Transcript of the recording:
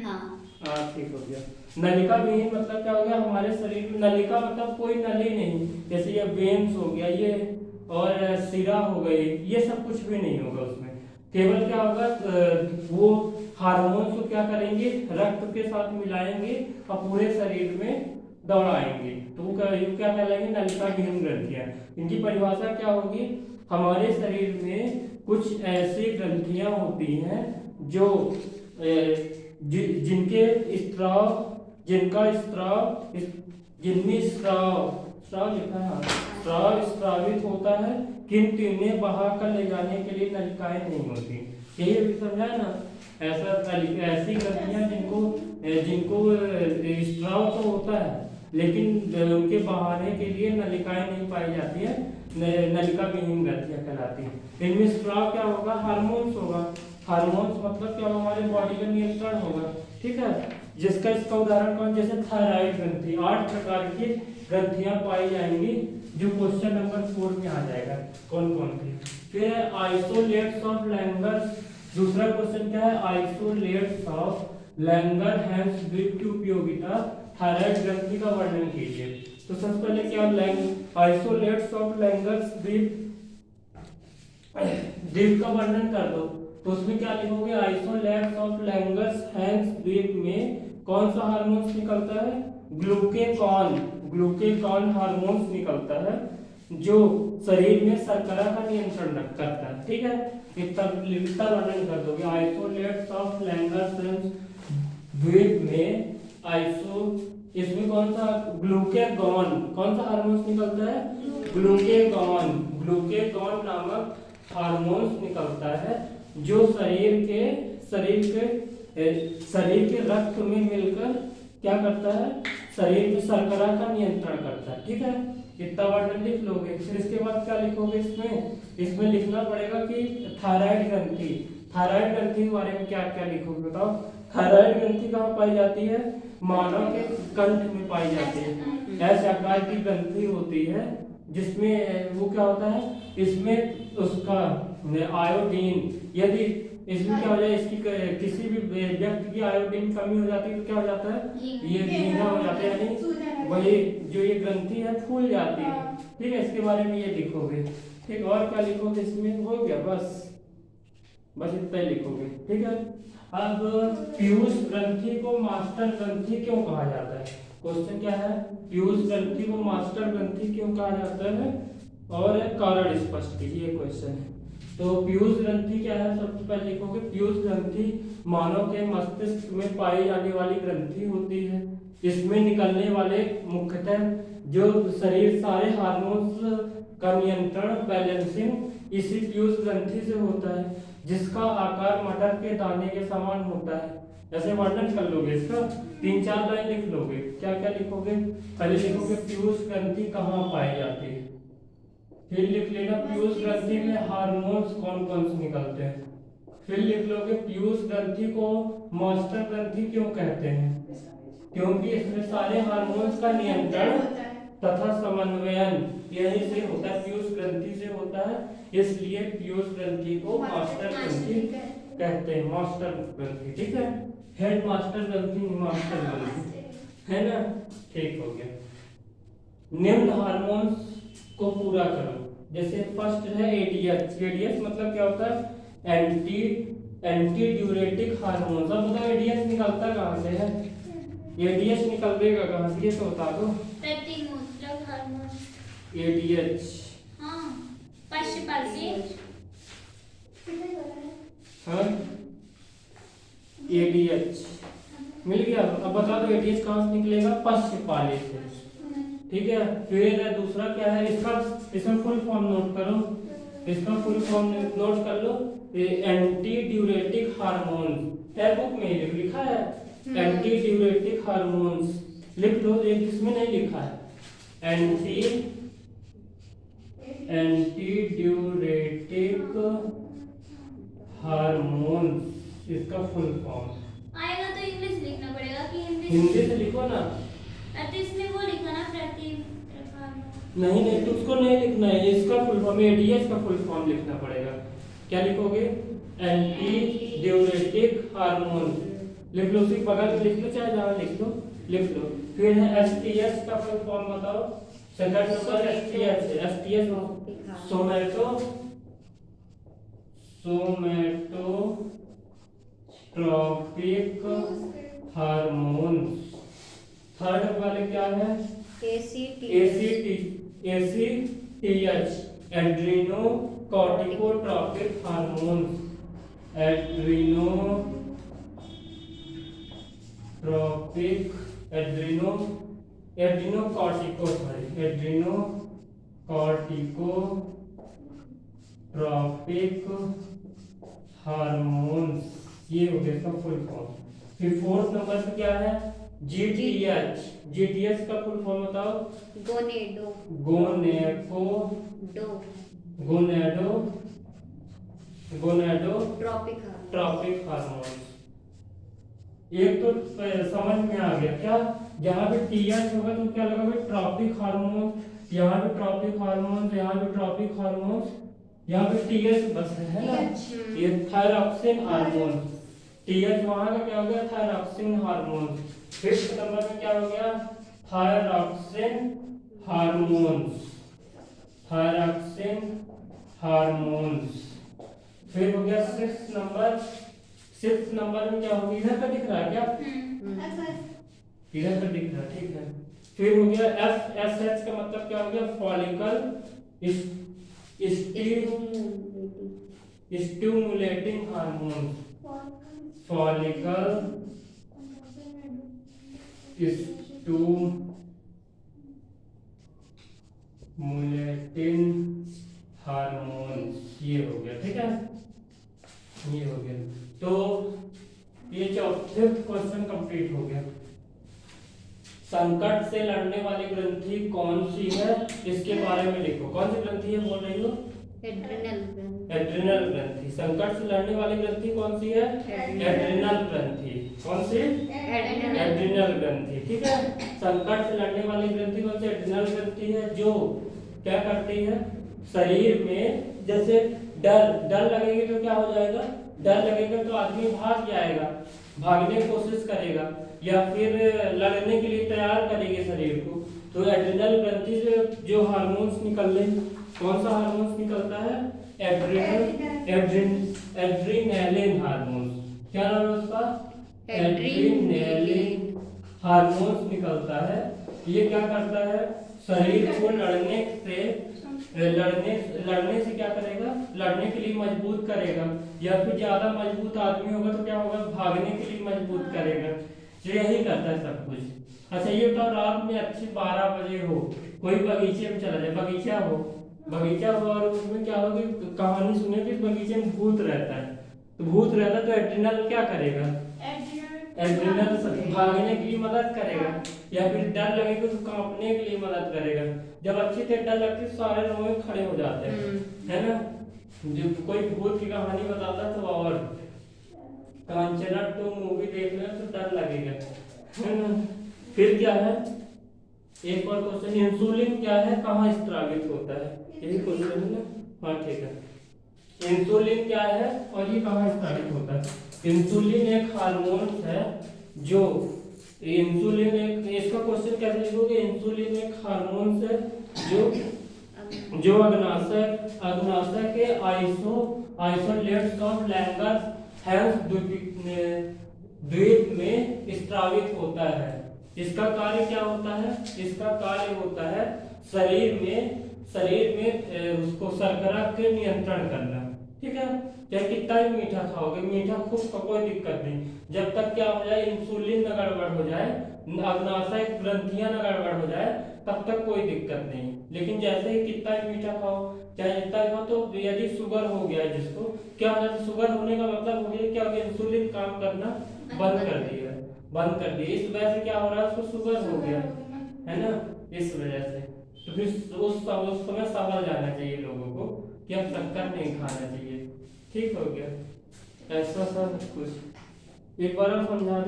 हाँ हाँ ठीक हो गया। नलिका विहीन मतलब क्या हो गया, हमारे शरीर में नलिका मतलब कोई नली नहीं, जैसे ये वेन्स हो गया ये और सिरा हो गई, ये सब कुछ भी नहीं होगा उसमें। केवल क्या होगा, वो हार्मोन्स को क्या करेंगे, रक्त के साथ मिलाएंगे और पूरे शरीर में दौड़ाएंगे, तो वो क्या कहलाएंगे, नलिका विहीन ग्रंथियां। इनकी परिभाषा क्या होगी, हमारे शरीर में कुछ ऐसी ग्रंथियां होती हैं जो जिनके स्त्राव जिनका स्त्राव जिनमें स्त्राव स्त्राव लिखा है, हाँ, स्त्राव स्त्रावित होता है, किंतु इन्हें बहा कर ले जाने के लिए नलिकाएं नहीं होती। यही अभी समझा ना, ऐसी ग्रंथियां जिनको जिनको स्त्राव तो होता है लेकिन उनके बहाने के लिए नलिकाएं नहीं पाई जाती है, नलिका विहीन ग्रंथियां कहलाती हैं। इनमें स्त्राव क्या होगा, हार्मोन्स होगा। हार्मोन्स मतलब क्या, हमारे बॉडी का नियंत्रण होगा, ठीक है। जिसका इसका उदाहरण कौन, जैसे थायराइड ग्रंथि, 8 प्रकार की ग्रंथियां पाई जाएंगी जो क्वेश्चन नंबर 4 में आ जाएगा, कौन कौन सी। फिर आइसोलेट्स ऑफ लैंगर्स, दूसरा क्वेश्चन क्या है, आइसोलेट्स ऑफ लैंगर हैंस ब्रीथ की उपयोगिता, थायराइड ग्रंथि का वर्णन कीजिए। तो सबसे पहले क्या, आइसोलेट्स ऑफ लैंगर्स ब्रीथ का वर्णन कर दो, तो उसमें क्या लिखोगे, आइसोलेट्स ऑफ लैंगर्स हैंस द्वीप में कौन सा हार्मोन्स निकलता है, ग्लूकेगॉन, ग्लूकेगॉन हार्मोन्स निकलता है जो शरीर में शर्करा का नियंत्रण करता है, ठीक है। इतना वर्णन कर दोगे, आइसोलेट्स ऑफ लैंगर्स हैंस द्वीप में इसमें कौन सा, ग्लूकेगॉन, कौन सा हार्मोन्स निकलता है, ग्लूकेगॉन, ग्लूकेगॉन नामक हार्मोन्स निकलता है जो शरीर के रक्त में मिलकर क्या करता है, शरीर में शर्करा का नियंत्रण करता है, ठीक है। इतना वर्णन लिख लोगे। फिर इसके बाद क्या लिखोगे, इसमें लिखना पड़ेगा कि थायराइड ग्रंथि, थायराइड ग्रंथि के बारे में क्या क्या लिखोगे बताओ। थायराइड ग्रंथि कहाँ पाई जाती है, मानव के कंठ में पाई जाती है। ऐसे आकार की ग्रंथि होती है जिसमें वो क्या होता है, इसमें उसका आयोडीन, यदि इसमें क्या हो जाए, इसकी किसी भी व्यक्ति की आयोडीन कमी हो जाती है तो क्या हो जाता है, ये गीला हो जाता है, यानी वही जो ये ग्रंथि है फूल जाती है, ठीक है। इसके बारे में ये लिखोगे, ठीक। और क्या लिखोगे, इसमें हो गया, बस इतना ही लिखोगे, ठीक है। अब पीयूष ग्रंथि को मास्टर ग्रंथि क्यों कहा जाता है, क्वेश्चन क्या है, पीयूष ग्रंथि को मास्टर ग्रंथि क्यों कहा जाता है, और कारण स्पष्ट कीजिए क्वेश्चन है। तो पीयूष ग्रंथि क्या है, सबसे पहले लिखोगे, पीयूष ग्रंथि मानव के मस्तिष्क में पाई जाने वाली ग्रंथि होती है। इसमें निकलने वाले मुख्यतः जो शरीर सारे हार्मोन्स का नियंत्रण, बैलेंसिंग इसी पीयूष ग्रंथि से होता है, जिसका आकार मटर के दाने के समान होता है। ऐसे वर्णन कर लोगे इसका, 3-4 लाइन लिख लोगे। क्या क्या लिखोगे, पहले लिखोगे पीयूष ग्रंथि कहाँ पाई जाती है, फिर लिख लेना पीयूष ग्रंथि में हार्मोन्स कौन कौन से निकलते हैं, फिर लिख लोगे पीयूष ग्रंथि को मास्टर ग्रंथि क्यों कहते हैं, क्योंकि इसमें सारे हार्मोन्स का नियंत्रण तथा समन्वयन यही से होता है, पीयूष ग्रंथि से होता है, इसलिए पीयूष ग्रंथि को मास्टर ग्रंथि कहते हैं, मास्टर ग्रंथि, ठीक है। हेड मास्टर ग्रंथि, मास्टर ग्रंथि, है ना, ठीक हो गया। निम्न हार्मोन्स को पूरा करो, जैसे फर्स्ट है एडीएच, एडीएच मतलब क्या होता है, एंटी ड्यूरेटिक हार्मोन। अब बताओ एडीएच निकलता कहाँ से है, एडीएच निकलेगा कहाँ से, ये तो बता दो। प्रतिमूत्रक हार्मोन एडीएच, हाँ, पश्चपाली, हाँ, एडीएच मिल गया। अब बता दो एडीएच कहाँ से निकलेगा, पश्चपाली से, ठीक है। फिर दूसरा क्या है, इसका फुल फॉर्म नोट करो, इसका फुल फॉर्म नोट कर लो, एंटी ड्यूरेटिक हार्मोन है, बुक में लिखा है एंटी ड्यूरेटिक हार्मोन्स, लिख लो, एक इसमें नहीं लिखा है, एंटी ड्यूरेटिक हार्मोन्स, इसका फुल फॉर्म आएगा तो इंग्लिश लिखना पड़ेगा कि हिंदी से लिखो ना, तो इसमें वो लिखा ना नहीं तो उसको नहीं लिखना है, इसका फुल फॉर्म, एडीएच का फुल फॉर्म लिखना पड़ेगा। क्या लिखोगे, एंटी ड्यूरेटिक हार्मोन, लिख लो, उसी बगल में लिख लो, चाहे जहाँ लिख लो लिख लो। फिर है एसटीएच का फुल फॉर्म बताओ। सेकंड नंबर एसटीएच है। STH somato tropic hormones. Third वाले क्या है? ACTH adreno corticotropic hormones. Adrenocorticotropic hormones, ये हो गया इसका फुल फॉर्म। फिर फोर्थ नंबर पे क्या है? जीटीएच। जीटीएच का फुल फॉर्म बताओ। Gonadotropic hormones. एक तो समझ में आ गया क्या? जहाँ पे टीएच होगा तो क्या लगा भाई? Tropic hormone. यहाँ पे ट्रॉपिक हार्मोन, यहाँ पे ट्रॉपिक हार्मोन, यहाँ पे टीएच बस है ना। ये थायरॉक्सिन हार्मोन। टीएच वहाँ का क्या हो गया? Thyroxine hormone. फिफ्थ नंबर में क्या हो गया? Thyroxine hormones. फिर हो गया सिक्स्थ नंबर में क्या होगी? इधर का दिख रहा है क्या? इधर का दिख रहा है, ठीक है। फिर हो गया एफएसएच का मतलब क्या हो गया? Follicle stimulating hormone. Follicle stimulating hormone, ये हो गया, ठीक है। ये हो गया, तो ये चौथे क्वेश्चन कंप्लीट हो गया। संकट से लड़ने वाली ग्रंथि कौन सी है, इसके बारे में लिखो। कौन सी ग्रंथि है बोल रही हो? एड्रिनल ग्रंथि। संकट से लड़ने वाली ग्रंथि कौन सी है? एड्रिनल ग्रंथि। कौन सी? एड्रिनल ग्रंथि, ठीक है। संकट से लड़ने वाली ग्रंथि कौन सी? एड्रिनल ग्रंथि है, जो क्या करती है? शरीर में जैसे डर लगेगी तो क्या हो जाएगा? डर लगेगा तो आदमी भाग जाएगा, भागने की कोशिश करेगा, या फिर लड़ने के लिए तैयार करेगी शरीर को। तो एड्रिनल ग्रंथि से जो हार्मोन्स निकलने, कौन सा हार्मोन्स निकलता है? एड्रीनैलिन हार्मोन्स। क्या नाम है उसका? एड्रीनैलिन हार्मोन्स निकलता है। ये क्या करता है? शरीर को लड़ने से क्या करेगा? लड़ने के लिए मजबूत करेगा, या फिर ज्यादा मजबूत आदमी होगा तो क्या होगा? भागने के लिए मजबूत करेगा। तो यही करता है सब कुछ। अच्छा ये बताओ, रात में अच्छी 12 बजे हो, कोई बगीचे में चला जाए, बगीचा हो और उसमें क्या होगी? कहानी सुने कि बगीचे में भूत रहता है, तो भूत रहता है तो एड्रिनल क्या करेगा? एड्रिनल भागने के लिए मदद करेगा, या फिर डर लगेगा तो कांपने के लिए मदद करेगा। जब अच्छी तरह डर लगती है सारे रोए खड़े हो जाते हैं, है ना। जब कोई भूत की कहानी बताता तो और कांचना 2 मूवी देखना तो डर लगेगा, है ना। फिर क्या है? एक और क्वेश्चन, इंसुलिन क्या है, कहाँ स्त्रावित होता है? यही क्वेश्चन है ना। हाँ ठीक है, इंसुलिन क्या है और ये कहाँ स्त्रावित होता है? इंसुलिन एक हार्मोन है, जो इंसुलिन एक, इसका क्वेश्चन कैसे लिखोगे? इंसुलिन एक हार्मोन है जो अग्नाशय के आइसोलेट्स ऑफ लैंगरहैंस द्वीप में स्त्रावित होता है। इसका कार्य क्या होता है? इसका कार्य होता है शरीर में उसको शर्करा के नियंत्रण करना, ठीक है। चाहे कितना भी मीठा खाओगे, मीठा खूब का कोई दिक्कत नहीं, जब तक क्या हो जाए? इंसुलिन न गड़बड़ हो जाए, अग्नाशय ग्रंथियां न गड़बड़ हो जाए, तब तक कोई दिक्कत नहीं। लेकिन जैसे ही कितना भी मीठा खाओ, चाहे जितना खाओ, तो यदि शुगर हो गया जिसको, क्या हो जाता है? शुगर होने का मतलब हो गया क्या? इंसुलिन काम करना बंद कर दिया। इस वजह से क्या हो रहा है? उसको शुगर हो गया, है ना, इस वजह से। तो फिर उस समय समझ आना चाहिए लोगों को कि अब शक्कर नहीं खाना चाहिए। ठीक हो गया, ऐसा सब कुछ एक बार समझा